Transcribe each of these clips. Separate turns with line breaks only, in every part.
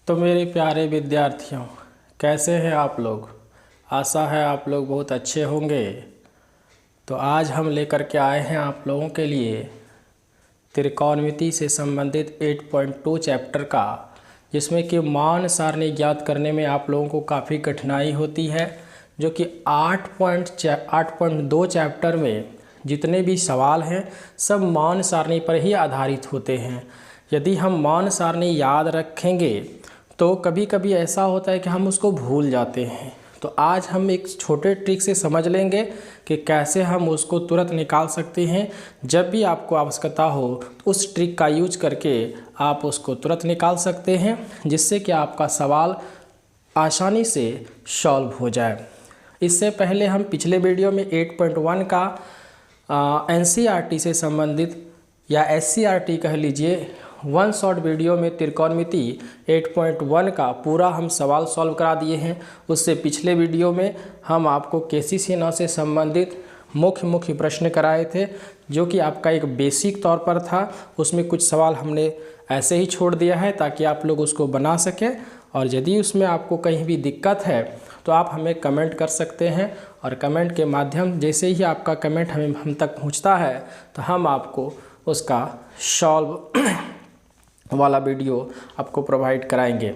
तो मेरे प्यारे विद्यार्थियों, कैसे हैं आप लोग। आशा है आप लोग बहुत अच्छे होंगे। तो आज हम लेकर के आए हैं आप लोगों के लिए त्रिकोणमिति से संबंधित 8.2 चैप्टर का, जिसमें कि मान सारणी ज्ञात करने में आप लोगों को काफ़ी कठिनाई होती है। जो कि 8.2 चैप्टर में जितने भी सवाल हैं सब मान सारणी पर ही आधारित होते हैं। यदि हम मान सारणी याद रखेंगे तो कभी कभी ऐसा होता है कि हम उसको भूल जाते हैं। तो आज हम एक छोटे ट्रिक से समझ लेंगे कि कैसे हम उसको तुरंत निकाल सकते हैं। जब भी आपको आवश्यकता हो तो उस ट्रिक का यूज करके आप उसको तुरंत निकाल सकते हैं, जिससे कि आपका सवाल आसानी से सॉल्व हो जाए। इससे पहले हम पिछले वीडियो में 8.1 का NCERT से संबंधित या SCERT कह लीजिए वन शॉट वीडियो में त्रिकोणमिति 8.1 का पूरा हम सवाल सॉल्व करा दिए हैं। उससे पिछले वीडियो में हम आपको केसी सेना से संबंधित मुख्य प्रश्न कराए थे, जो कि आपका एक बेसिक तौर पर था। उसमें कुछ सवाल हमने ऐसे ही छोड़ दिया है ताकि आप लोग उसको बना सकें। और यदि उसमें आपको कहीं भी दिक्कत है तो आप हमें कमेंट कर सकते हैं, और कमेंट के माध्यम जैसे ही आपका कमेंट हम तक पहुंचता है तो हम आपको उसका सॉल्व वाला वीडियो आपको प्रोवाइड कराएंगे।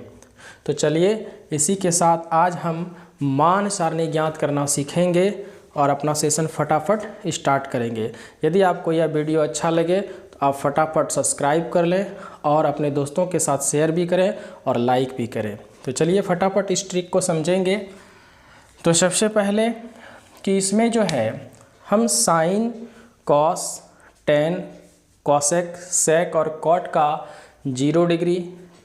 तो चलिए इसी के साथ आज हम मान सारणी ज्ञात करना सीखेंगे और अपना सेशन फटाफट स्टार्ट करेंगे। यदि आपको यह वीडियो अच्छा लगे तो आप फटाफट सब्सक्राइब कर लें और अपने दोस्तों के साथ शेयर भी करें और लाइक भी करें। तो चलिए फटाफट इस ट्रिक को समझेंगे। तो सबसे पहले कि इसमें जो है हम साइन, कॉस, टेन, कॉसेक, सेक और कॉट का 0 डिग्री,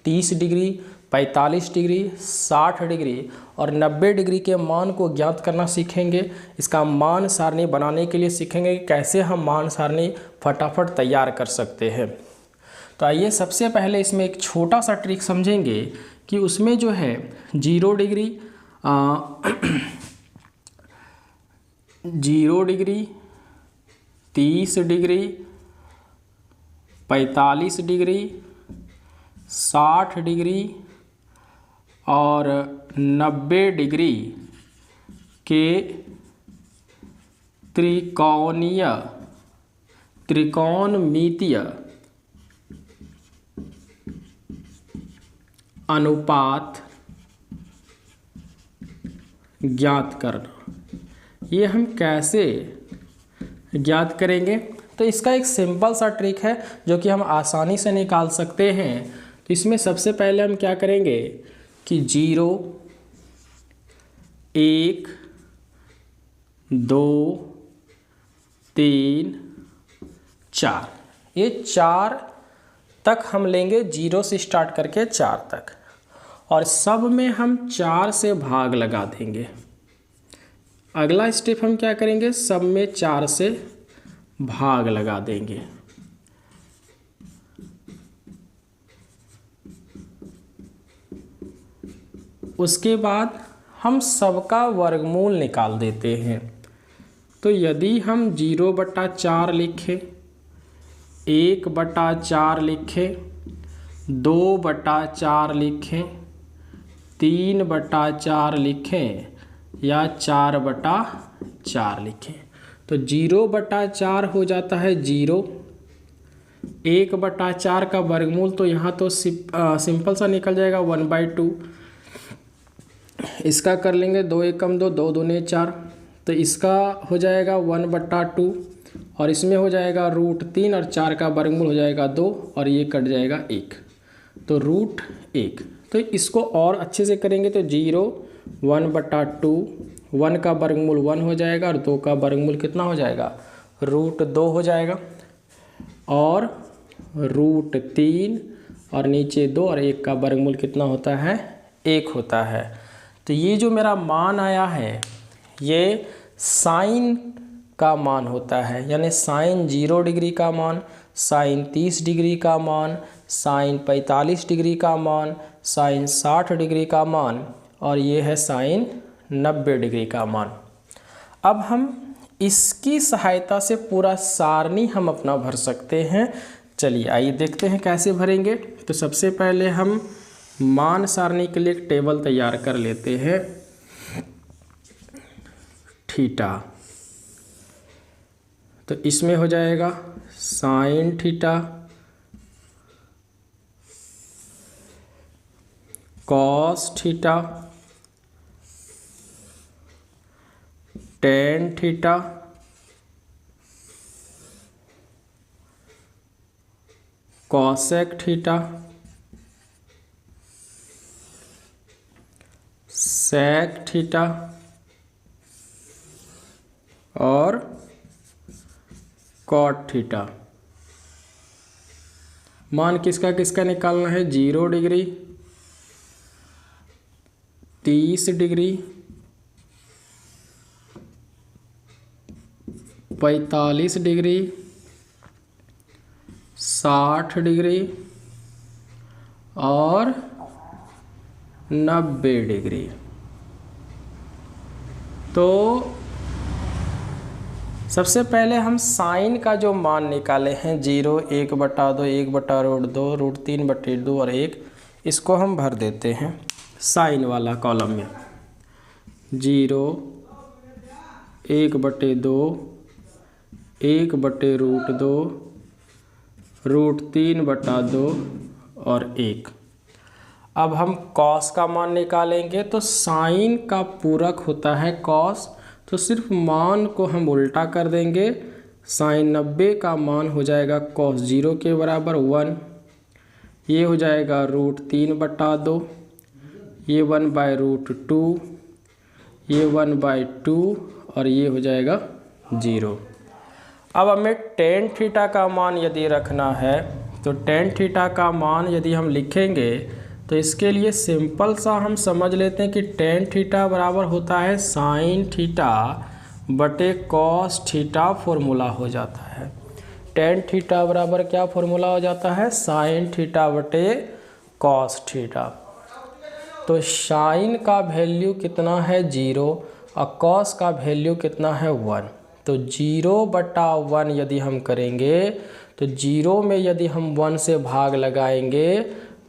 30 डिग्री, 45 डिग्री, 60 डिग्री और 90 डिग्री के मान को ज्ञात करना सीखेंगे। इसका मान सारणी बनाने के लिए सीखेंगे कि कैसे हम मान सारणी फटाफट तैयार कर सकते हैं। तो आइए सबसे पहले इसमें एक छोटा सा ट्रिक समझेंगे कि उसमें जो है 0 degree 0 degree, 30 degree, 45 degree, 60 degree और 90 डिग्री के त्रिकोणमितीय अनुपात ज्ञात करना। ये हम कैसे ज्ञात करेंगे? तो इसका एक सिंपल सा ट्रिक है जो कि हम आसानी से निकाल सकते हैं। तो इसमें सबसे पहले हम क्या करेंगे कि 0, 1, 2, 3, 4, ये 4 तक हम लेंगे, 0 से स्टार्ट करके 4 तक, और सब में हम 4 से भाग लगा देंगे। अगला स्टेप हम क्या करेंगे, सब में 4 से भाग लगा देंगे। उसके बाद हम सबका वर्गमूल निकाल देते हैं। तो यदि हम 0/4 लिखें, 1/4 लिखें, 2/4 लिखें, 3/4 लिखें या 4/4 लिखें, तो 0/4 हो जाता है 0। 1/4 का वर्गमूल तो यहाँ तो सिंपल सा निकल जाएगा 1/2। इसका कर लेंगे 2 एकम 2, 2 दूने 4, तो इसका हो जाएगा 1/2 और इसमें हो जाएगा √3 और 4 का वर्गमूल हो जाएगा 2 और ये कट जाएगा 1, तो √1। तो इसको और अच्छे से करेंगे तो 0, 1/2, 1 का वर्गमूल 1 हो जाएगा और 2 का वर्गमूल कितना हो जाएगा, √2 हो जाएगा, और √3 और नीचे 2 और 1 का वर्गमूल कितना होता है, 1 होता है। तो ये जो मेरा मान आया है ये साइन का मान होता है, यानी साइन 0 डिग्री का मान, साइन 30 डिग्री का मान, साइन 45 डिग्री का मान, साइन 60 डिग्री का मान, और ये है साइन 90 डिग्री का मान। अब हम इसकी सहायता से पूरा सारणी हम अपना भर सकते हैं। चलिए आइए देखते हैं कैसे भरेंगे। तो सबसे पहले हम मान सारणी के लिए एक टेबल तैयार कर लेते हैं। थीटा, तो इसमें हो जाएगा sine theta, cos theta, tan theta, cosec theta, sec theta और कॉट थीटा। मान किसका किसका निकालना है? 0 डिग्री, 30 डिग्री, 45 डिग्री, 60 डिग्री और 90 डिग्री। तो सबसे पहले हम साइन का जो मान निकाले हैं 0, 1/2, 1/√2, √3/2 और 1, इसको हम भर देते हैं साइन वाला कॉलम में। 0, 1/2, 1/√2, √3/2 और 1। अब हम कॉस का मान निकालेंगे, तो साइन का पूरक होता है कॉस, तो सिर्फ मान को हम उल्टा कर देंगे। साइन 90 का मान हो जाएगा कॉस 0 के बराबर 1, ये हो जाएगा √3/2, ये 1/√2, ये 1/2 और ये हो जाएगा 0। अब हमें टेन थीटा का मान यदि रखना है, तो टेन थीटा का मान यदि हम लिखेंगे तो इसके लिए सिंपल सा हम समझ लेते हैं कि टेन थीटा बराबर होता है साइन थीटा बटे कॉस थीटा, फॉर्मूला हो जाता है। टेन थीटा बराबर क्या फॉर्मूला हो जाता है? साइन थीटा बटे कॉस थीटा। तो साइन का वैल्यू कितना है? 0 और कॉस का वैल्यू कितना है? 1। तो 0/1 यदि हम करेंगे तो 0 में यदि हम 1 से भाग लगाएंगे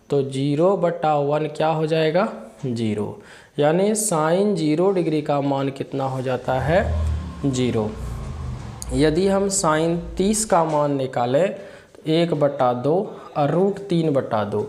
तो 0/1 क्या हो जाएगा? 0। यानी साइन 0 डिग्री का मान कितना हो जाता है? 0। यदि हम साइन 30 का मान निकालें तो 1/2 और √3/2,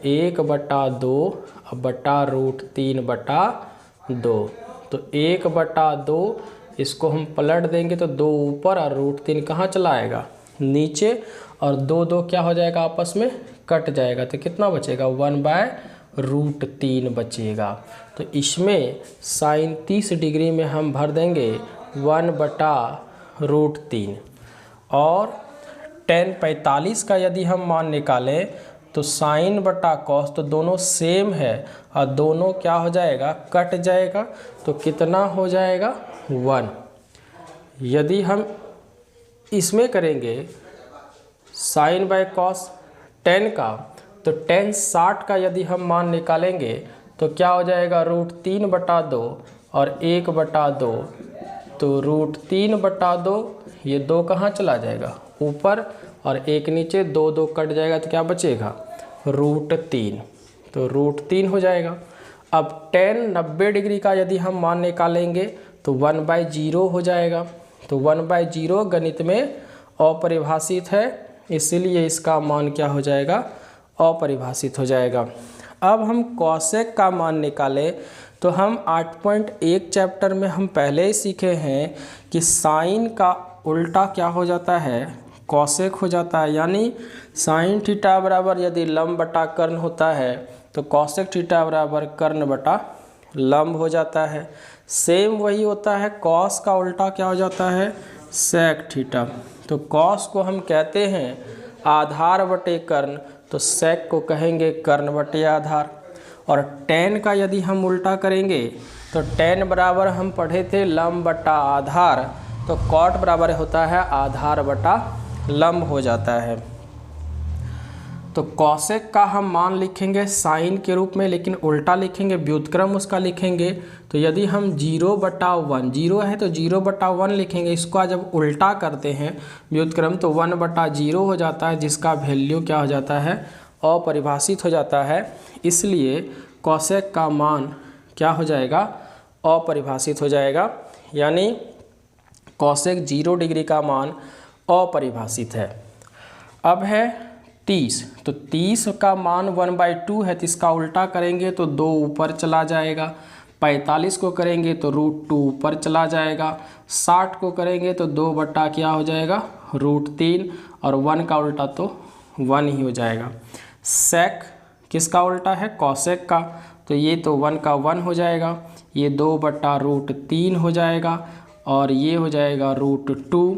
1/2 बटा √3/2, तो 1/2 इसको हम पलट देंगे तो 2 ऊपर और √3 कहाँ चला आएगा? नीचे, और 2 क्या हो जाएगा? आपस में कट जाएगा, तो कितना बचेगा? 1/√3 बचेगा। तो इसमें साइन 30 डिग्री में हम भर देंगे 1/√3। और टेन 45 का यदि हम मान निकालें तो साइन बटा कॉस, तो दोनों सेम है और दोनों क्या हो जाएगा? कट जाएगा, तो कितना हो जाएगा? 1। यदि हम इसमें करेंगे साइन बाय कॉस 10 का, तो टेन 60 का यदि हम मान निकालेंगे तो क्या हो जाएगा? √3/2 और 1/2, तो √3/2, ये 2 कहाँ चला जाएगा? ऊपर, और 1 नीचे, 2 कट जाएगा, तो क्या बचेगा? √3, तो √3 हो जाएगा। अब टेन 90 डिग्री का यदि हम मान निकालेंगे तो 1/0 हो जाएगा। तो 1/0 गणित में अपरिभाषित है, इसीलिए इसका मान क्या हो जाएगा? अपरिभाषित हो जाएगा। अब हम कॉसेक का मान निकालें तो हम 8.1 चैप्टर में हम पहले ही सीखे हैं कि साइन का उल्टा क्या हो जाता है? कॉसेक हो जाता है। यानी साइन थीटा बराबर यदि लंब बटा कर्ण होता है तो कॉसेक थीटा बराबर कर्ण बटा लंब हो जाता है। सेम वही होता है, कॉस का उल्टा क्या हो जाता है? Sec theta. तो कॉस को हम कहते हैं आधार बटे कर्ण, तो सेक को कहेंगे कर्ण बटे आधार। और टेन का यदि हम उल्टा करेंगे तो टेन बराबर हम पढ़े थे लंब बटा आधार, तो कॉट बराबर होता है आधार बटा लंब हो जाता है। तो कॉसेक का हम मान लिखेंगे साइन के रूप में, लेकिन उल्टा लिखेंगे, व्युत्क्रम उसका लिखेंगे। तो यदि हम 0/1, 0 है तो 0/1 लिखेंगे, इसको जब उल्टा करते हैं व्युत्क्रम तो 1/0 हो जाता है, जिसका वैल्यू क्या हो जाता है? अपरिभाषित हो जाता है, इसलिए कोसेक का मान क्या हो जाएगा, अपरिभाषित हो जाएगा। यानी कोसेक 0 डिग्री का मान अपरिभाषित है। अब है 30, तो 30 का मान 1/2 है, तो इसका उल्टा करेंगे तो 2 ऊपर चला जाएगा। 45 को करेंगे तो √2 ऊपर चला जाएगा। 60 को करेंगे तो 2 बटा क्या हो जाएगा, √3, और 1 का उल्टा तो 1 ही हो जाएगा। सेक किसका उल्टा है, कोसेक का, तो ये तो 1 का 1 हो जाएगा, ये 2 बटा √3 हो जाएगा, और ये हो जाएगा √2,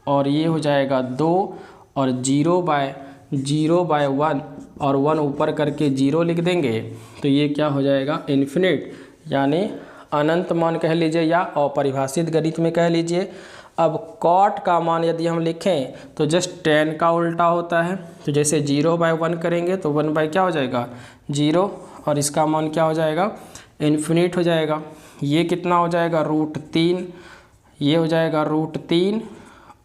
और ये हो जाएगा 2, और 0/1 और 1 ऊपर करके 0 लिख देंगे, तो ये क्या हो जाएगा, इन्फिनिट, यानी अनंत मान कह लीजिए या अपरिभाषित गणित में कह लीजिए। अब कॉट का मान यदि हम लिखें तो जस्ट 10 का उल्टा होता है, तो जैसे 0/1 करेंगे तो 1 बाई क्या हो जाएगा, 0, और इसका मान क्या हो जाएगा, इन्फिनिट हो जाएगा। ये कितना हो जाएगा, √3, ये हो जाएगा √3,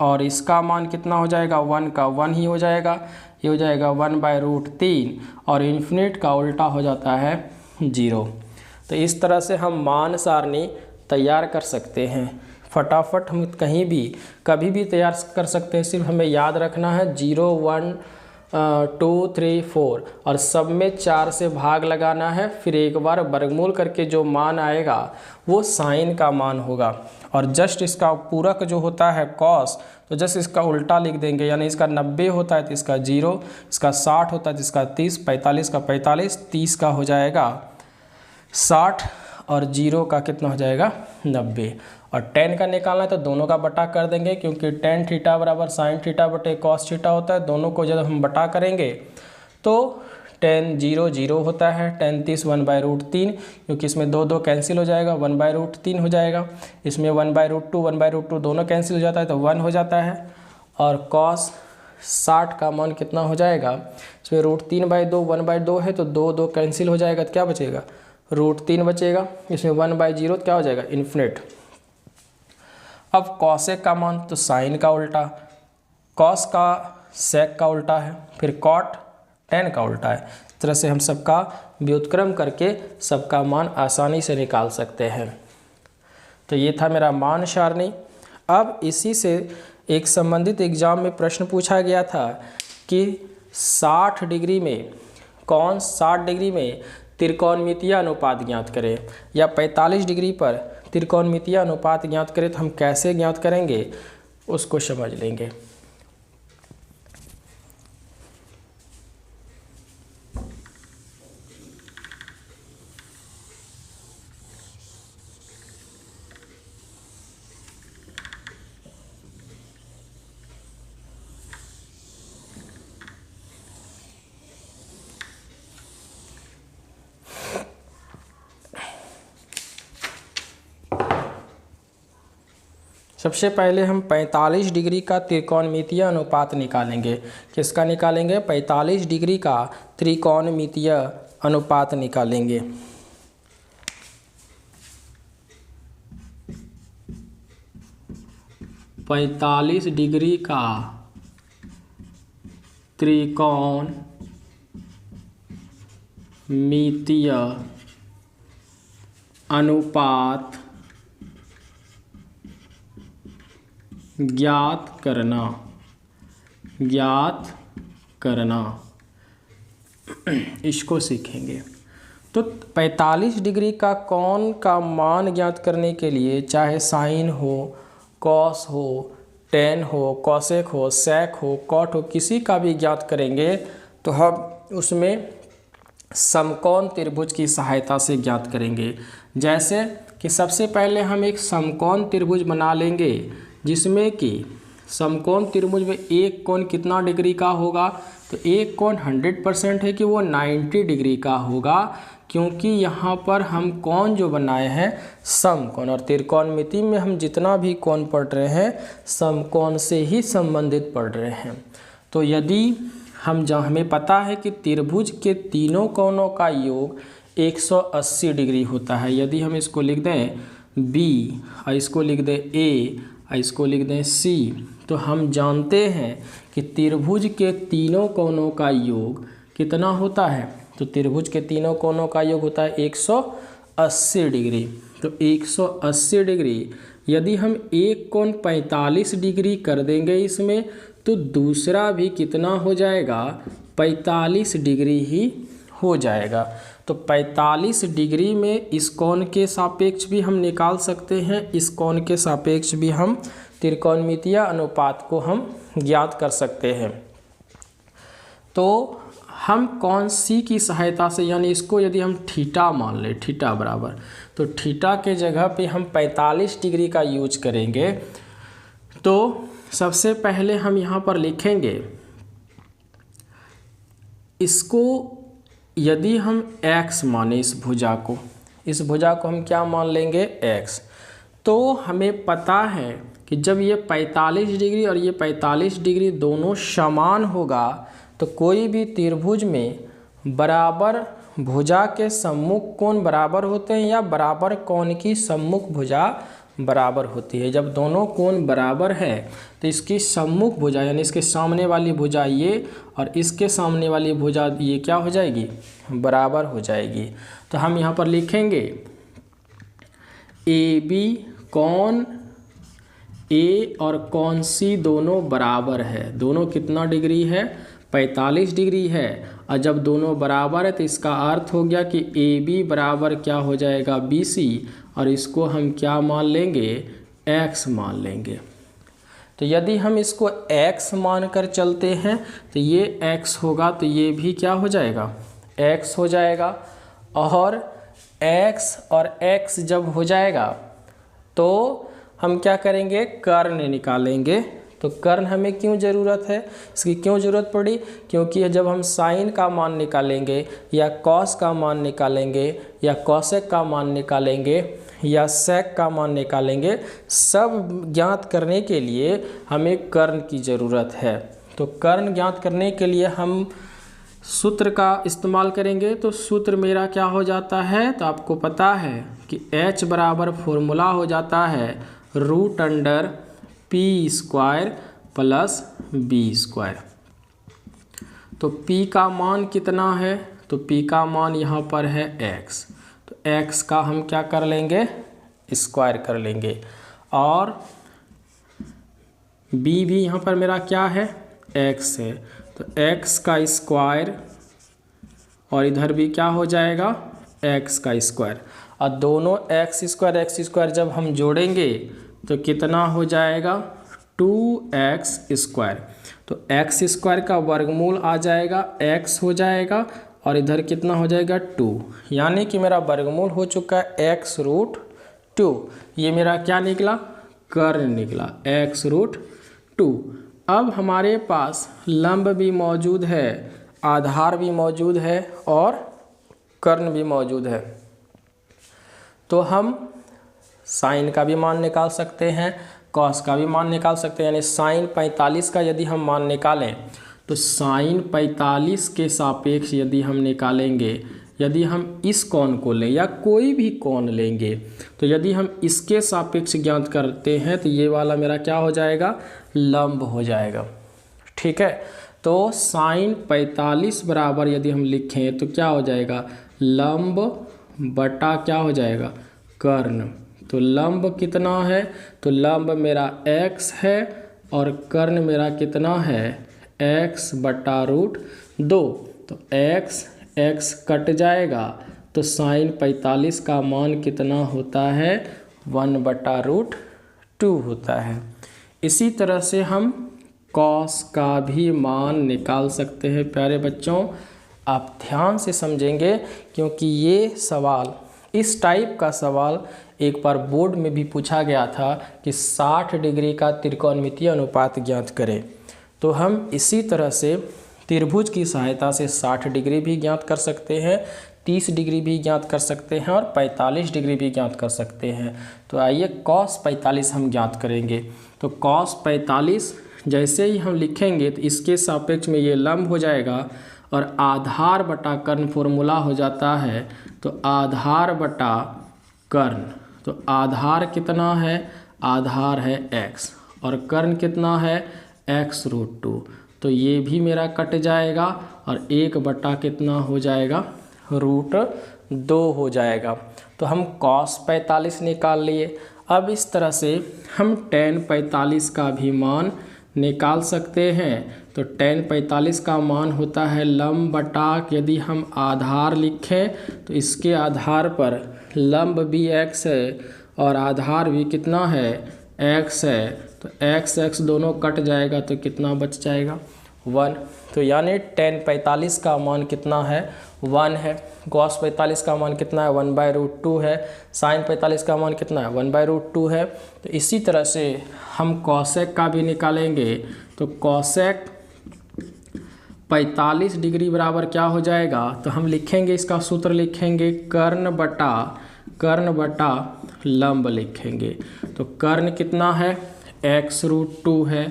और इसका मान कितना हो जाएगा, 1 का 1 ही हो जाएगा, ये हो जाएगा 1/√3, और इन्फिनिट का उल्टा हो जाता है 0। तो इस तरह से हम मान सारणी तैयार कर सकते हैं। फटाफट हम कहीं भी कभी भी तैयार कर सकते हैं, सिर्फ हमें याद रखना है 0, 1, 2, 3, 4, और सब में 4 से भाग लगाना है। फिर एक बार वर्गमूल करके जो मान आएगा वो साइन का मान होगा, और जस्ट इसका पूरक जो होता है कॉस, तो जस्ट इसका उल्टा लिख देंगे। यानी इसका 90 होता है तो इसका 0, इसका 60 होता है तो इसका 30, 45 का 45, 30 का हो जाएगा 60, और 0 का कितना हो जाएगा, 90। और 10 का निकालना है तो दोनों का बटा कर देंगे, क्योंकि tan थीटा बराबर sin थीटा बटे cos थीटा होता है। दोनों को जब हम बटा करेंगे तो tan 0 0 होता है, tan 30 1/√3, क्योंकि इसमें 2 2 कैंसिल हो जाएगा, 1/√3 हो जाएगा। इसमें 1/√2 1/√2 दोनों कैंसिल हो जाता है तो 1 हो जाता है। और cos 60 का मान कितना हो जाएगा, इसमें √3/2 1/2 है, तो 2 2 कैंसिल हो जाएगा, तो क्या बचेगा, √3 बचेगा। इसमें 1/0 क्या हो जाएगा, इन्फिनिट। अब कॉसेक का मान तो साइन का उल्टा, कॉस का सेक का उल्टा है, फिर कॉट tan का उल्टा है। इस तरह से हम सबका व्युत्क्रम करके सबका मान आसानी से निकाल सकते हैं। तो ये था मेरा मान सारणी। अब इसी से एक संबंधित एग्जाम में प्रश्न पूछा गया था कि 60 डिग्री में 60 डिग्री में त्रिकोणमितीय अनुपात ज्ञात करें, या 45 डिग्री पर त्रिकोणमितीय अनुपात ज्ञात करें। तो हम कैसे ज्ञात करेंगे उसको समझ लेंगे। सबसे पहले हम 45 डिग्री का त्रिकोणमितीय अनुपात निकालेंगे। किसका निकालेंगे, 45 डिग्री का त्रिकोणमितीय अनुपात निकालेंगे। पैंतालीस डिग्री का त्रिकोणमितीय अनुपात ज्ञात करना इसको सीखेंगे। तो 45 डिग्री का कोण का मान ज्ञात करने के लिए चाहे साइन हो, कॉस हो, tan हो, कॉसेक हो, सेक हो, कॉट हो, किसी का भी ज्ञात करेंगे तो हम उसमें समकोण त्रिभुज की सहायता से ज्ञात करेंगे। जैसे कि सबसे पहले हम एक समकोण त्रिभुज बना लेंगे, जिसमें कि समकोण त्रिभुज में एक कोण कितना डिग्री का होगा, तो एक कोण 100% है कि वो 90 डिग्री का होगा, क्योंकि यहाँ पर हम कोण जो बनाए हैं समकोण, और त्रिकोणमिति में हम जितना भी कोण पढ़ रहे हैं समकोण से ही संबंधित पढ़ रहे हैं। तो यदि हमें पता है कि त्रिभुज के तीनों कोणों का योग 180 डिग्री होता है। यदि हम इसको लिख दें B और इसको लिख दें A और इसको लिख दें C, तो हम जानते हैं कि त्रिभुज के तीनों कोणों का योग कितना होता है, तो त्रिभुज के तीनों कोनों का योग होता है 180 डिग्री। तो 180 डिग्री यदि हम एक कोण 45 डिग्री कर देंगे इसमें, तो दूसरा भी कितना हो जाएगा, 45 डिग्री ही हो जाएगा। तो 45 डिग्री में इस कोण के सापेक्ष भी हम निकाल सकते हैं, इस कोण के सापेक्ष भी हम त्रिकोणमितीय अनुपात को हम ज्ञात कर सकते हैं। तो हम कौन सी की सहायता से, यानी इसको यदि हम थीटा मान लें, थीटा बराबर, तो थीटा के जगह पे हम 45 डिग्री का यूज करेंगे। तो सबसे पहले हम यहाँ पर लिखेंगे, इसको यदि हम x माने, इस भुजा को हम क्या मान लेंगे, x। तो हमें पता है कि जब ये 45 डिग्री और ये 45 डिग्री दोनों समान होगा, तो कोई भी त्रिभुज में बराबर भुजा के सम्मुख कोण बराबर होते हैं या बराबर कोण की सम्मुख भुजा बराबर होती है। जब दोनों कोण बराबर है तो इसकी सम्मुख भुजा यानी इसके सामने वाली भुजा ये और इसके सामने वाली भुजा ये क्या हो जाएगी, बराबर हो जाएगी। तो हम यहाँ पर लिखेंगे ए बी कोण ए और कोण सी दोनों बराबर है। दोनों कितना डिग्री है, 45 डिग्री है। और जब दोनों बराबर है तो इसका अर्थ हो गया कि ए बी बराबर क्या हो जाएगा, बी सी, और इसको हम क्या मान लेंगे, x मान लेंगे। तो यदि हम इसको x मान कर चलते हैं तो ये x होगा, तो ये भी क्या हो जाएगा, x हो जाएगा। और x और x जब हो जाएगा तो हम क्या करेंगे, कर्ण निकालेंगे। तो कर्ण हमें क्यों ज़रूरत है, इसकी क्यों ज़रूरत पड़ी, क्योंकि जब हम साइन का मान निकालेंगे या कॉस का मान निकालेंगे या कॉसेक का मान निकालेंगे या सेक का मान निकालेंगे, सब ज्ञात करने के लिए हमें कर्ण की ज़रूरत है। तो कर्ण ज्ञात करने के लिए हम सूत्र का इस्तेमाल करेंगे। तो सूत्र मेरा क्या हो जाता है, तो आपको पता है कि h बराबर फॉर्मूला हो जाता है √p² प्लस b²। तो p का मान कितना है, तो p का मान यहाँ पर है x। तो x का हम क्या कर लेंगे, स्क्वायर कर लेंगे। और b भी यहाँ पर मेरा क्या है, x है। तो x का स्क्वायर और इधर भी क्या हो जाएगा, x का स्क्वायर। और दोनों x स्क्वायर जब हम जोड़ेंगे तो कितना हो जाएगा, 2x²। तो x² का वर्गमूल आ जाएगा, x हो जाएगा और इधर कितना हो जाएगा, 2। यानी कि मेरा वर्गमूल हो चुका है x√2। ये मेरा क्या निकला, कर्ण निकला, x√2। अब हमारे पास लंब भी मौजूद है, आधार भी मौजूद है और कर्ण भी मौजूद है। तो हम साइन का भी मान निकाल सकते हैं, कॉस का भी मान निकाल सकते हैं। यानी साइन 45 का यदि हम मान निकालें तो साइन 45 के सापेक्ष यदि हम निकालेंगे, यदि हम इस कोण को लें या कोई भी कोण लेंगे, तो यदि हम इसके सापेक्ष ज्ञात करते हैं तो ये वाला मेरा क्या हो जाएगा, लंब हो जाएगा। ठीक है। तो साइन 45 बराबर यदि हम लिखें तो क्या हो जाएगा, लंब बटा क्या हो जाएगा, कर्ण। तो लंब कितना है, तो लंब मेरा x है और कर्ण मेरा कितना है, x/√2। तो x कट जाएगा तो साइन 45 का मान कितना होता है, 1/√2 होता है। इसी तरह से हम कॉस का भी मान निकाल सकते हैं। प्यारे बच्चों, आप ध्यान से समझेंगे क्योंकि ये सवाल, इस टाइप का सवाल एक बार बोर्ड में भी पूछा गया था कि 60 डिग्री का त्रिकोणमितीय अनुपात ज्ञात करें। तो हम इसी तरह से त्रिभुज की सहायता से 60 डिग्री भी ज्ञात कर सकते हैं, 30 डिग्री भी ज्ञात कर सकते हैं और 45 डिग्री भी ज्ञात कर सकते हैं। तो आइए cos 45 हम ज्ञात करेंगे। तो cos 45 जैसे ही हम लिखेंगे तो इसके सापेक्ष में ये लंब हो जाएगा और आधार बटा कर्ण फॉर्मूला हो जाता है। तो आधार बटा कर्ण, तो आधार कितना है, आधार है x और कर्ण कितना है, x√2। तो ये भी मेरा कट जाएगा और 1 कितना हो जाएगा, √2 हो जाएगा। तो हम cos 45 निकाल लिए। अब इस तरह से हम tan 45 का भी मान निकाल सकते हैं। तो tan 45 का मान होता है लंब बटा, यदि हम आधार लिखें तो इसके आधार पर लंब भी x है और आधार भी कितना है, x है। तो x दोनों कट जाएगा तो कितना बच जाएगा, 1। तो यानी tan 45 का मान कितना है, 1 है। cos 45 का मान कितना है, 1/√2 है। sin 45 का मान कितना है, 1/√2 है। तो इसी तरह से हम cosec का भी निकालेंगे। तो cosec 45 डिग्री बराबर क्या हो जाएगा, तो हम लिखेंगे, इसका सूत्र लिखेंगे कर्ण बटा लंब लिखेंगे। तो कर्ण कितना है, x√2 है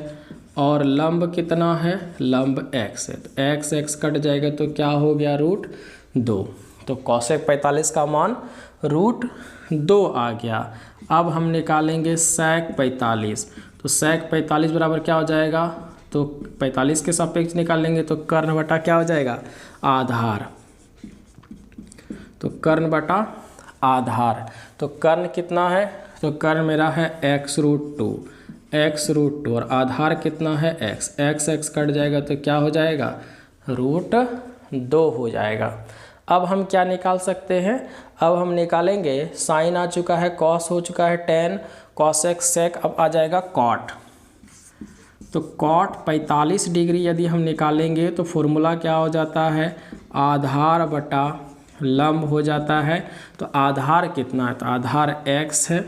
और लंब कितना है, लंब x है। तो x कट जाएगा तो क्या हो गया, √2। तो cosec 45 का मान √2 आ गया। अब हम निकालेंगे sec 45। तो sec 45 बराबर क्या हो जाएगा, तो 45 के सापेक्ष निकालेंगे तो कर्ण बटा क्या हो जाएगा, आधार। तो कर्ण बटा आधार। तो कर्ण कितना है, तो कर्ण मेरा है x√2 और आधार कितना है, x कट जाएगा तो क्या हो जाएगा, √2 हो जाएगा। अब हम क्या निकाल सकते हैं, अब हम निकालेंगे साइन आ चुका है, कॉस हो चुका है, tan, cosec, sec, अब आ जाएगा कॉट। तो कॉट 45 डिग्री यदि हम निकालेंगे तो फॉर्मूला क्या हो जाता है, आधार बटा लंब हो जाता है। तो आधार कितना है, तो आधार x है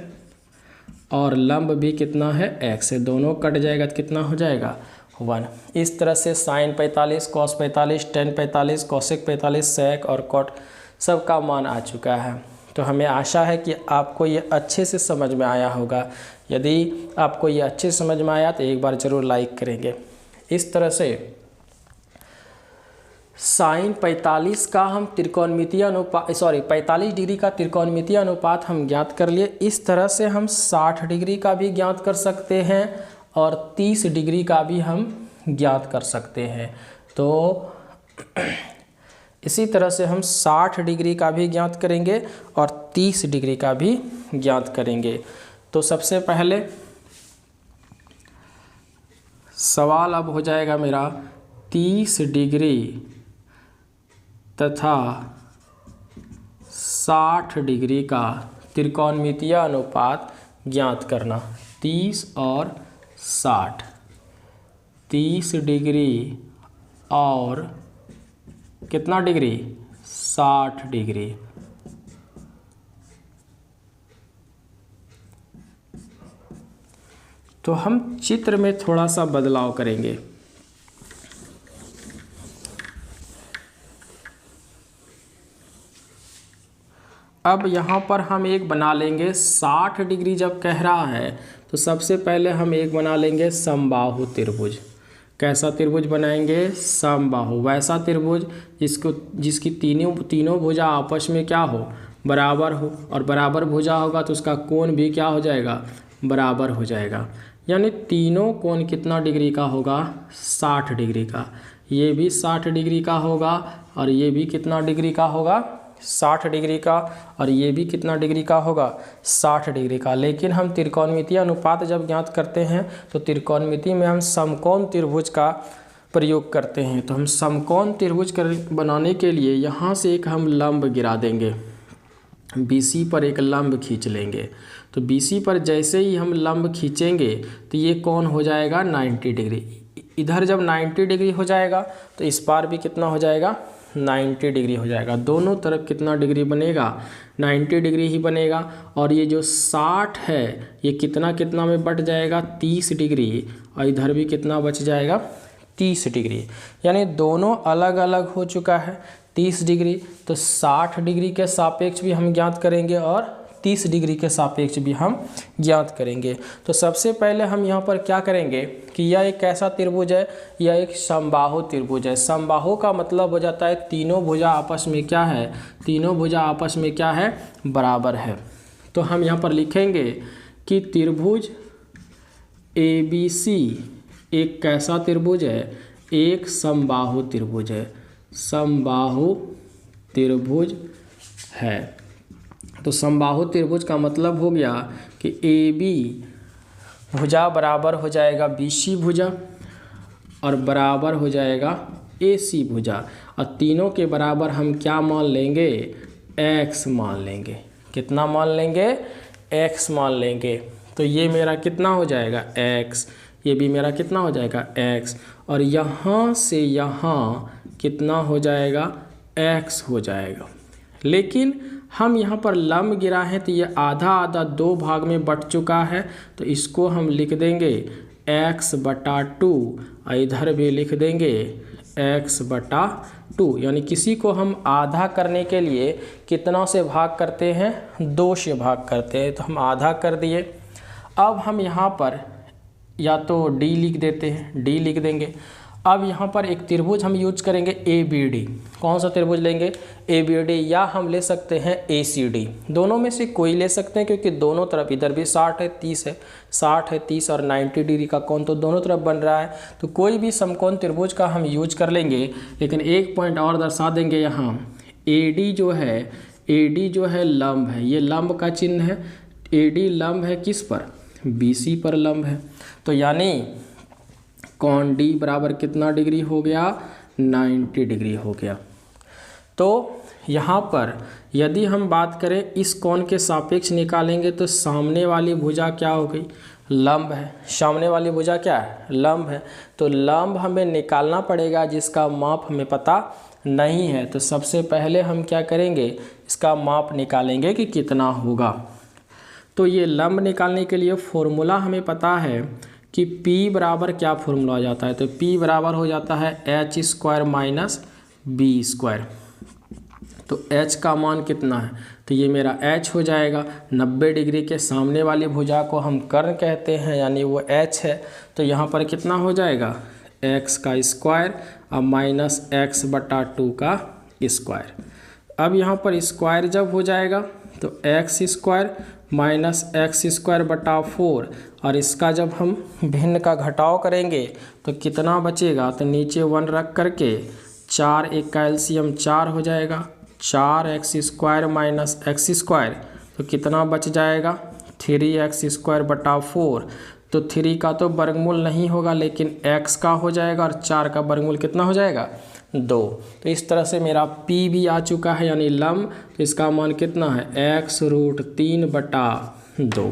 और लंब भी कितना है, x है। दोनों कट जाएगा तो कितना हो जाएगा, 1। इस तरह से sign 45, cos 45, tan 45, cosec 45, sec और cot सब का मान आ चुका है। तो हमें आशा है कि आपको ये अच्छे से समझ में आया होगा। यदि आपको ये अच्छे से समझ में आया तो एक बार ज़रूर लाइक करेंगे। इस तरह से साइन 45 का हम त्रिकोणमितीय अनुपात 45 डिग्री का त्रिकोणमितीय अनुपात हम ज्ञात कर लिए। इस तरह से हम 60 डिग्री का भी ज्ञात कर सकते हैं और 30 डिग्री का भी हम ज्ञात कर सकते हैं। तो इसी तरह से हम 60 डिग्री का भी ज्ञात करेंगे और 30 डिग्री का भी ज्ञात करेंगे। तो सबसे पहले सवाल अब हो जाएगा मेरा 30 डिग्री तथा 60 डिग्री का त्रिकोणमितीय अनुपात ज्ञात करना। 30 और 60, 30 डिग्री और कितना डिग्री, 60 डिग्री। तो हम चित्र में थोड़ा सा बदलाव करेंगे। अब यहाँ पर हम एक बना लेंगे, 60 डिग्री जब कह रहा है तो सबसे पहले हम एक बना लेंगे समबाहु त्रिभुज। कैसा त्रिभुज बनाएंगे, समबाहु, वैसा त्रिभुज जिसकी तीनों भुजा आपस में क्या हो, बराबर हो, और बराबर भुजा होगा तो उसका कोण भी क्या हो जाएगा, बराबर हो जाएगा। यानी तीनों कोण कितना डिग्री का होगा, 60 डिग्री का। ये भी 60 डिग्री का होगा और ये भी कितना डिग्री का होगा, 60 डिग्री का, और ये भी कितना डिग्री का होगा, 60 डिग्री का। लेकिन हम त्रिकोणमितीय अनुपात जब ज्ञात करते हैं तो त्रिकोणमिति में हम समकोण त्रिभुज का प्रयोग करते हैं। तो हम समकोण त्रिभुज बनाने के लिए यहाँ से एक हम लंब गिरा देंगे, BC पर एक लंब खींच लेंगे। तो BC पर जैसे ही हम लंब खींचेंगे तो ये कोण हो जाएगा 90 डिग्री। इधर जब 90 डिग्री हो जाएगा तो इस पार भी कितना हो जाएगा, 90 डिग्री हो जाएगा। दोनों तरफ कितना डिग्री बनेगा, 90 डिग्री ही बनेगा। और ये जो 60 है ये कितना में बट जाएगा, 30 डिग्री, और इधर भी कितना बच जाएगा, 30 डिग्री। यानी दोनों अलग अलग हो चुका है 30 डिग्री। तो 60 डिग्री के सापेक्ष भी हम ज्ञात करेंगे और 30 डिग्री के सापेक्ष भी हम ज्ञात करेंगे। तो सबसे पहले हम यहाँ पर क्या करेंगे कि यह एक कैसा त्रिभुज है, यह एक समबाहु त्रिभुज है। समबाहु का मतलब हो जाता है तीनों भुजा आपस में क्या है, तीनों भुजा आपस में क्या है, बराबर है। तो हम यहाँ पर लिखेंगे कि त्रिभुज ABC एक कैसा त्रिभुज है, एक समबाहु त्रिभुज है, समबाहु त्रिभुज है। तो समबाहु त्रिभुज का मतलब हो गया कि AB भुजा बराबर हो जाएगा BC भुजा और बराबर हो जाएगा AC भुजा, और तीनों के बराबर हम क्या मान लेंगे, x मान लेंगे। कितना मान लेंगे, x मान लेंगे। तो ये मेरा कितना हो जाएगा x, ये भी मेरा कितना हो जाएगा x, और यहाँ से यहाँ कितना हो जाएगा x हो जाएगा। लेकिन हम यहाँ पर लंब गिरा है तो ये आधा आधा दो भाग में बट चुका है, तो इसको हम लिख देंगे x/2 और इधर भी लिख देंगे x/2। यानी किसी को हम आधा करने के लिए कितना से भाग करते हैं, 2 से भाग करते हैं, तो हम आधा कर दिए। अब हम यहाँ पर या तो d लिख देते हैं, d लिख देंगे। अब यहाँ पर एक त्रिभुज हम यूज करेंगे ABD। कौन सा त्रिभुज लेंगे, ABD, या हम ले सकते हैं ACD। दोनों में से कोई ले सकते हैं क्योंकि दोनों तरफ इधर भी 60 है 30 है, 60 है 30 और 90 डिग्री का कोण तो दोनों तरफ बन रहा है, तो कोई भी समकोण त्रिभुज का हम यूज कर लेंगे। लेकिन एक पॉइंट और दर्शा देंगे, यहाँ AD जो है लंब है, ये लंब का चिन्ह है। AD लंब है किस पर, BC पर लंब है। तो यानी कोण D बराबर कितना डिग्री हो गया, 90 डिग्री हो गया। तो यहाँ पर यदि हम बात करें इस कोण के सापेक्ष निकालेंगे तो सामने वाली भुजा क्या हो गई, लंब है। सामने वाली भुजा क्या है, लंब है। तो लंब हमें निकालना पड़ेगा जिसका माप हमें पता नहीं है। तो सबसे पहले हम क्या करेंगे, इसका माप निकालेंगे कि कितना होगा। तो ये लंब निकालने के लिए फॉर्मूला हमें पता है कि P बराबर क्या फॉर्मूला हो जाता है, तो P बराबर हो जाता है h² - b²। तो h का मान कितना है, तो ये मेरा h हो जाएगा। 90 डिग्री के सामने वाली भुजा को हम कर्ण कहते हैं, यानी वो h है। तो यहाँ पर कितना हो जाएगा, x² और -x/2 का स्क्वायर। अब यहाँ पर स्क्वायर जब हो जाएगा तो x² -x²/4, और इसका जब हम भिन्न का घटाव करेंगे तो कितना बचेगा, तो नीचे 1 रख करके 4 एक का एलसीएम 4 हो जाएगा, 4x² - x², तो कितना बच जाएगा 3x²/4। तो 3 का तो वर्गमूल नहीं होगा लेकिन x का हो जाएगा, और 4 का वर्गमूल कितना हो जाएगा, 2। तो इस तरह से मेरा P भी आ चुका है, यानी लंब। तो इसका मान कितना है, x√3/2।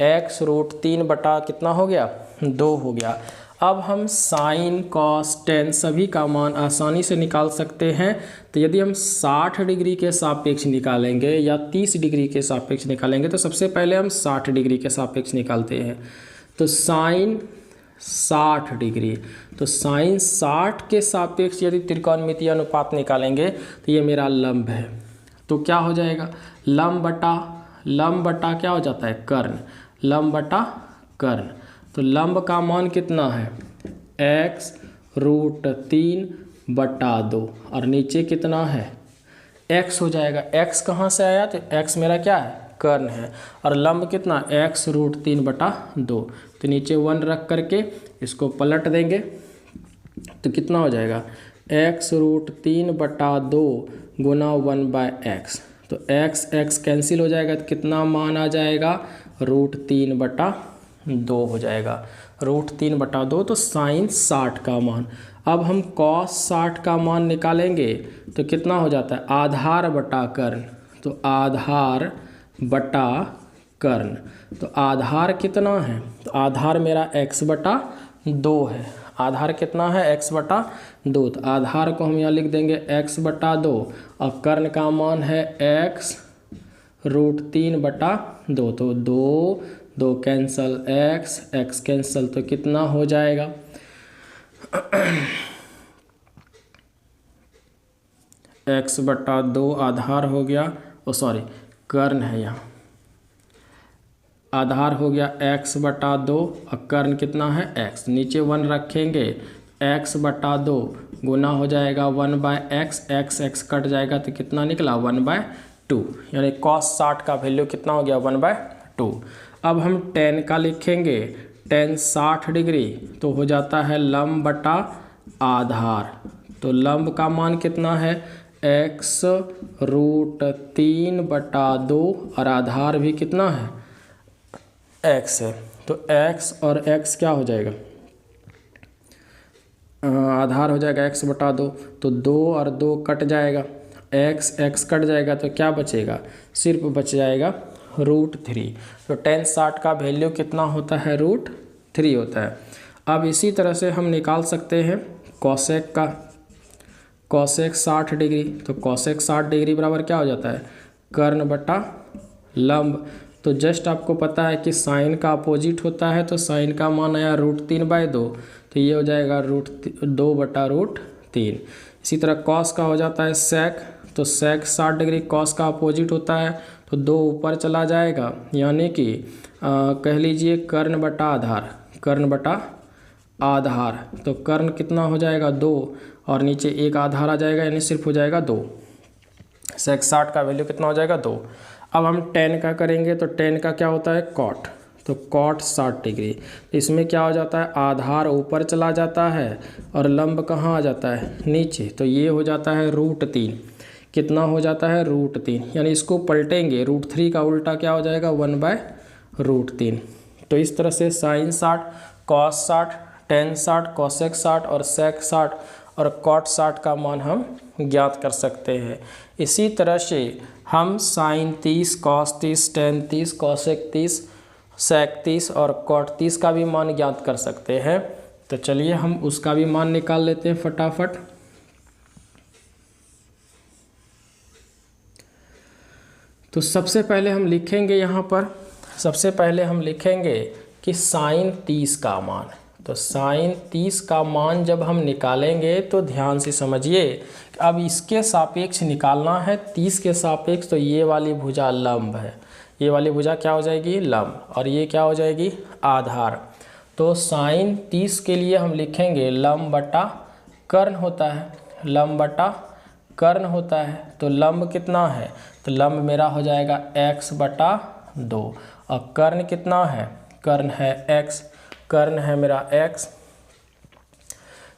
x√3 बटा कितना हो गया, 2 हो गया। अब हम साइन कॉस टेन सभी का मान आसानी से निकाल सकते हैं। तो यदि हम 60 डिग्री के सापेक्ष निकालेंगे या 30 डिग्री के सापेक्ष निकालेंगे, तो सबसे पहले हम 60 डिग्री के सापेक्ष निकालते हैं। तो साइन 60 डिग्री, तो साइन 60 के सापेक्ष यदि त्रिकोणमितीय अनुपात निकालेंगे तो ये मेरा लंब है। तो क्या हो जाएगा, लंब बटा क्या हो जाता है, कर्ण, लंब बटा कर्ण। तो लंब का मान कितना है, x√3/2, और नीचे कितना है, x हो जाएगा। x कहाँ से आया, तो x मेरा क्या है, कर्ण है, और लंब कितना, x√3/2। तो नीचे 1 रख करके इसको पलट देंगे तो कितना हो जाएगा, x√3/2 गुना 1/x। तो x कैंसिल हो जाएगा, तो कितना मान आ जाएगा, √3/2 हो जाएगा, √3/2। तो साइन 60 का मान। अब हम कॉस 60 का मान निकालेंगे तो कितना हो जाता है, आधार बटा कर्ण। तो आधार बटा कर्ण, तो आधार कितना है, तो आधार मेरा x/2 है। आधार कितना है, x/2। तो आधार को हम यहाँ लिख देंगे x/2, और कर्ण का मान है x√3/2। तो 2 कैंसल, x कैंसल, तो कितना हो जाएगा, x/2 आधार हो गया, कर्ण है यहाँ, आधार हो गया x/2 और कर्ण कितना है, x। नीचे 1 रखेंगे, x/2 गुना हो जाएगा 1/x, x कट जाएगा तो कितना निकला, 1/2। यानी cos 60 का वैल्यू कितना हो गया, 1/2। अब हम tan का लिखेंगे, tan 60 डिग्री तो हो जाता है लंब बटा आधार। तो लंब का मान कितना है, x√3/2 और आधार भी कितना है, x है। तो x और x क्या हो जाएगा, आधार हो जाएगा x/2। तो 2 और 2 कट जाएगा, x कट जाएगा तो क्या बचेगा, सिर्फ बच जाएगा √3। तो tan 60 का वैल्यू कितना होता है, √3 होता है। अब इसी तरह से हम निकाल सकते हैं कोसेक का, कोसेक 60 डिग्री। तो कोसेक 60 डिग्री बराबर क्या हो जाता है, कर्ण बटा लंब। तो जस्ट आपको पता है कि साइन का अपोजिट होता है, तो साइन का मान आया √3/2, तो ये हो जाएगा √2/√3। इसी तरह कॉस का हो जाता है सेक। तो सेक 60 डिग्री कॉस का अपोजिट होता है, तो 2 ऊपर चला जाएगा, यानी कि कह लीजिए कर्ण बटा आधार, कर्ण बटा आधार। तो कर्ण कितना हो जाएगा, 2, और नीचे एक आधार आ जाएगा, यानी सिर्फ हो जाएगा 2। सेक 60 का वैल्यू कितना हो जाएगा, 2। अब हम tan का करेंगे, तो tan का क्या होता है, कॉट। तो कॉट 60 डिग्री, इसमें क्या हो जाता है, आधार ऊपर चला जाता है और लंब कहाँ आ जाता है, नीचे। तो ये हो जाता है √3। कितना हो जाता है, √3, यानी इसको पलटेंगे, √3 का उल्टा क्या हो जाएगा, 1/√3। तो इस तरह से साइन 60, कॉस 60, tan 60, कोसेक 60 और सेक 60 और कॉट 60 का मान हम ज्ञात कर सकते हैं। इसी तरह से हम sign 30, cos 30, tan 30, cosec 30, sec 30 और कॉट 30 का भी मान ज्ञात कर सकते हैं। तो चलिए हम उसका भी मान निकाल लेते हैं फटाफट। तो सबसे पहले हम लिखेंगे यहाँ पर, सबसे पहले हम लिखेंगे कि साइन 30 का मान। तो साइन 30 का मान जब हम निकालेंगे तो ध्यान से समझिए, अब इसके सापेक्ष निकालना है, 30 के सापेक्ष। तो ये वाली भुजा लंब है, ये वाली भुजा क्या हो जाएगी, लंब, और ये क्या हो जाएगी, आधार। तो साइन 30 के लिए हम लिखेंगे लंब बटा कर्ण होता है, लंब बटा कर्ण होता है। तो लंब कितना है, तो लंब मेरा हो जाएगा x/2 और कर्ण कितना है, कर्ण है x, कर्ण है मेरा x।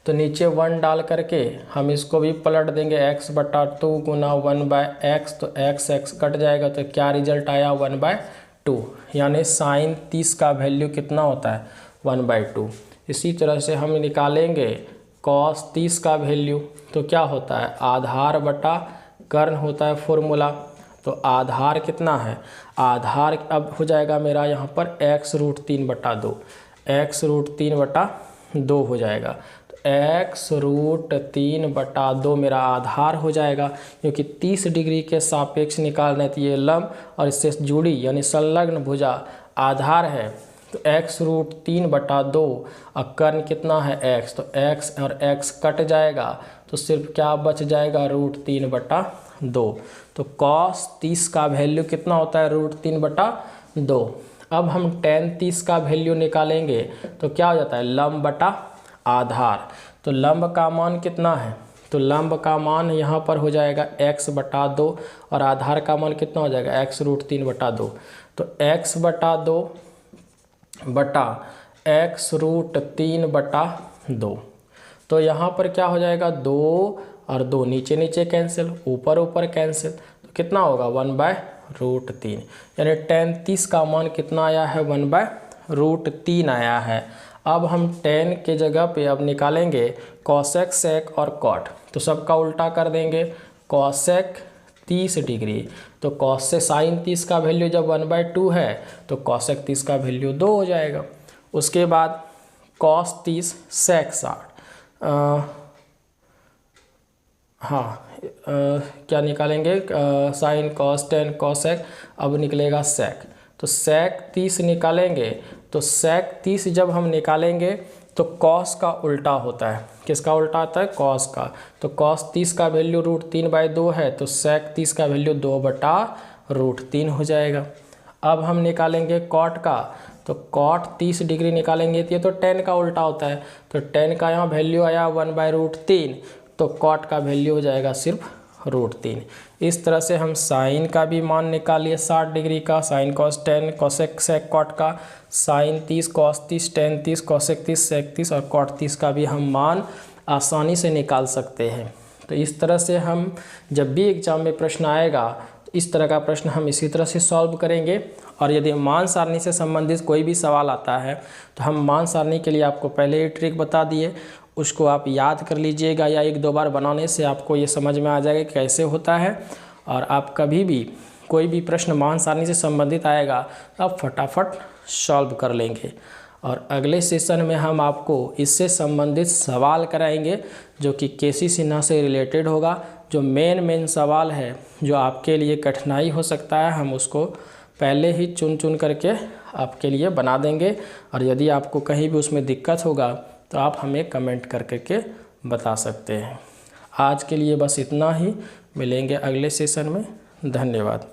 तो नीचे 1 डाल करके हम इसको भी पलट देंगे, x/2 गुना 1/x। तो x कट जाएगा, तो क्या रिजल्ट आया, 1/2, यानी साइन 30 का वैल्यू कितना होता है, 1/2। इसी तरह से हम निकालेंगे कॉस 30 का वैल्यू। तो क्या होता है, आधार बटा कर्ण होता है फॉर्मूला। तो आधार कितना है, आधार अब हो जाएगा मेरा यहाँ पर x√3/2, x√3/2 हो जाएगा। तो x√3/2 मेरा आधार हो जाएगा, क्योंकि 30 डिग्री के सापेक्ष निकालना है, तो ये लंब और इससे जुड़ी यानी संलग्न भुजा आधार है। तो x√3/2 और कर्ण कितना है, x। तो x और x कट जाएगा, तो सिर्फ क्या बच जाएगा, √3/2। तो cos 30 का वैल्यू कितना होता है, √3/2। अब हम tan 30 का वैल्यू निकालेंगे, तो क्या हो जाता है, लंब बटा आधार। तो लंब का मान कितना है, तो लंब का मान यहाँ पर हो जाएगा x/2 और आधार का मान कितना हो जाएगा, x√3/2। तो x/2 बटा x√3/2। तो यहाँ पर क्या हो जाएगा, 2 और 2 नीचे नीचे कैंसिल, ऊपर ऊपर कैंसिल, तो कितना होगा, 1/√3। यानी tan 30 का मान कितना आया है, 1/√3 आया है। अब हम tan के जगह पे अब निकालेंगे कोसेक, सेक और कॉट। तो सबका उल्टा कर देंगे, कोसेक 30 डिग्री। तो कॉस से साइन 30 का वैल्यू जब 1/2 है, तो कोसेक 30 का वैल्यू 2 हो जाएगा। उसके बाद कॉस 30 सेक 60, क्या निकालेंगे, साइन कॉस टेन कोसेक, अब निकलेगा सेक। तो सेक 30 निकालेंगे, तो सेक 30 जब हम निकालेंगे तो कॉस का उल्टा होता है, किसका उल्टा आता है, कॉस का। तो कॉस 30 का वैल्यू √3/2 है, तो सेक 30 का वैल्यू 2/√3 हो जाएगा। अब हम निकालेंगे कॉट का, तो कॉट 30 डिग्री निकालेंगे, तो ये तो tan का उल्टा होता है, तो tan का यहाँ वैल्यू आया 1/√3, तो कॉट का वैल्यू हो जाएगा सिर्फ √3। इस तरह से हम साइन का भी मान निकालिए 60 डिग्री का, sine cos 10 cosec sec cot का, sine 30 cos 30 tan 30 cosec 30 sec 30 और कॉट 30 का भी हम मान आसानी से निकाल सकते हैं। तो इस तरह से हम जब भी एग्ज़ाम में प्रश्न आएगा तो इस तरह का प्रश्न हम इसी तरह से सॉल्व करेंगे। और यदि मान सारणी से संबंधित कोई भी सवाल आता है तो हम मान सारणी के लिए आपको पहले ही ट्रिक बता दिए, उसको आप याद कर लीजिएगा या एक दो बार बनाने से आपको ये समझ में आ जाएगा कैसे होता है। और आप कभी भी कोई भी प्रश्न मान सारणी से संबंधित आएगा तो आप फटाफट सॉल्व कर लेंगे। और अगले सेशन में हम आपको इससे संबंधित सवाल कराएंगे जो कि केसी सिन्हा से रिलेटेड होगा। जो मेन सवाल है जो आपके लिए कठिनाई हो सकता है, हम उसको पहले ही चुन करके आपके लिए बना देंगे। और यदि आपको कहीं भी उसमें दिक्कत होगा तो आप हमें कमेंट करके बता सकते हैं। आज के लिए बस इतना ही, मिलेंगे अगले सेशन में। धन्यवाद।